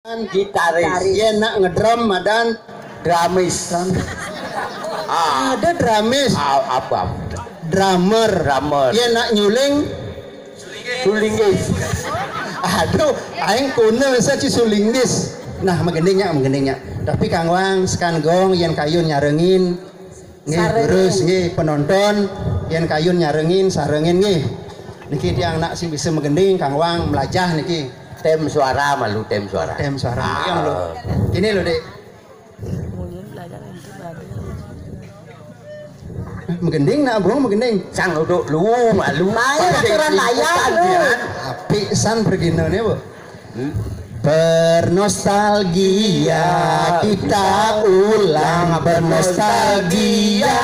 Gitaris. Iya nak ngedrum dan Dramis. ada dramis. Apa? Drummer. Iya nak nyuling. Sulingis. Aduh, aing kuna bisa sulingis. Nah, menggendingnya. Tapi Kang Wang sekan gong yen kayun nyarengin. Nggih terus nggih penonton yen kayun nyarengin sarengin nggih. Niki tiang nak sing bisa menggending Kang Wang melajah niki. Tem suara malu tem suara. Tem suara. Yang lo. Ini lo, Dek. Menggending nak bro, menggending. Sang uduk lu malu. Main aturan layar lu. Api san perginane, Bu. Bernostalgia kita ulang bernostalgia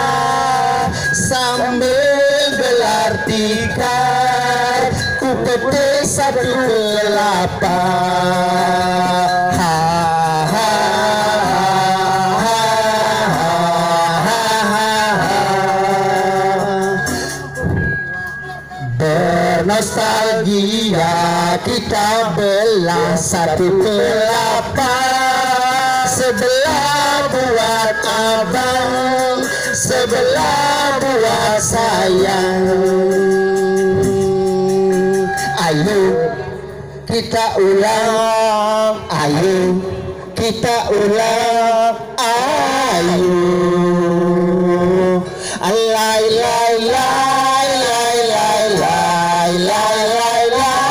sambil gelar tikar ku petik satu kelapa. Bernostalgia kita belah satu kelapa, sebelah buat abang, sebelah buat sayang. Ayo kita ulang, ayo kita ulang, ayo. Alai lai lai lai lai lai lai lai lai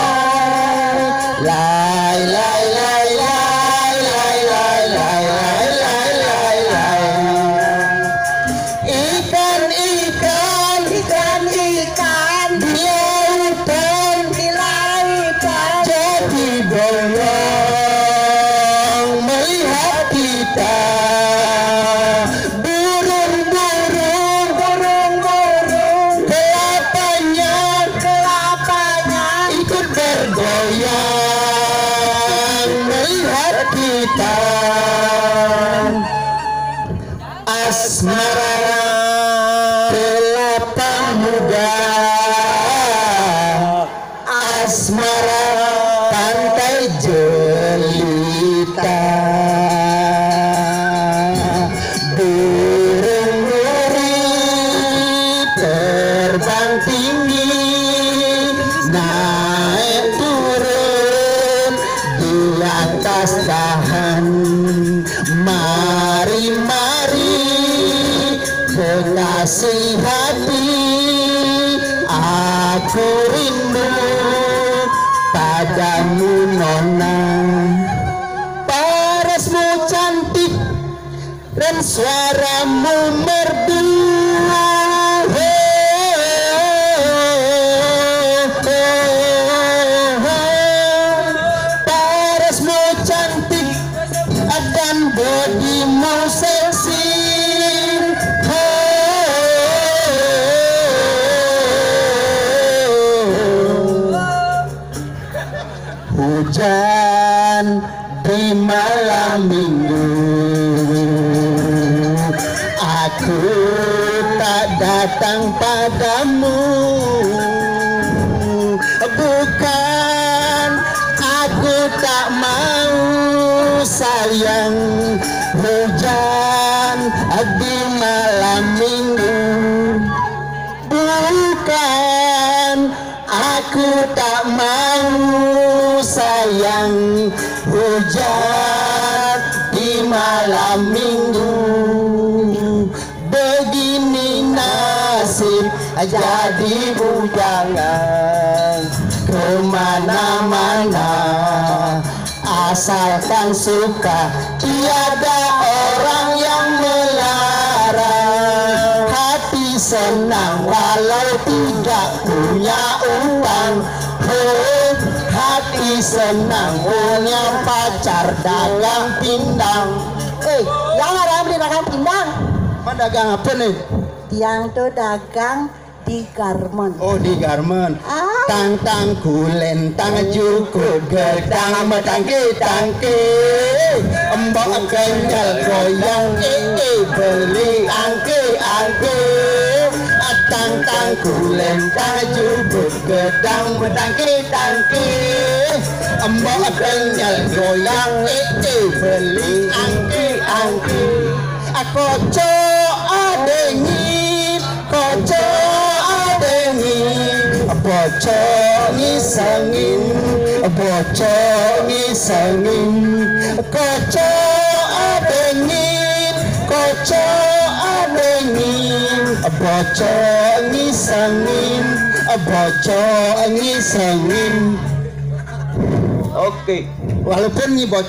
lai lai lai lai lai lai lai lai lai lai. Ikan ikan ikan ikan di lautan jadi boyong melihat kita. Asmara kelapa muda, asmara pantai jelita, burung-burung terbang tinggi, naik turun di atas dahan. Mari kekasih hati, aku rindu padamu nona. Parasmu cantik dan suaramu merdu. Parasmu cantik dan bodimu seksi. Hujan di malam minggu, aku tak datang padamu. Bukan aku tak mau sayang, hujan di malam minggu. Bukan aku tak mau sayang, hujan di malam minggu. Begini nasib jadi bujangan kemana-mana, asalkan suka tiada orang yang melarang. Hati senang walau tidak punya utang. Hati senang punya pacar dagang pindang. Yang ada beli dagang pindang. Mana dagang apa nih? Tiang tuh dagang di garmen. Oh, di garmen. Tang kulen tang cukup gedang metangki embok kenyal goyang beli angke tang kulentang jubut gedang berdangki-dangki mbok kenyal goyang beli angki-angki koco adengi bocor ngisangin koco adengin bocor ngisangin. Oke, walaupun ini bocor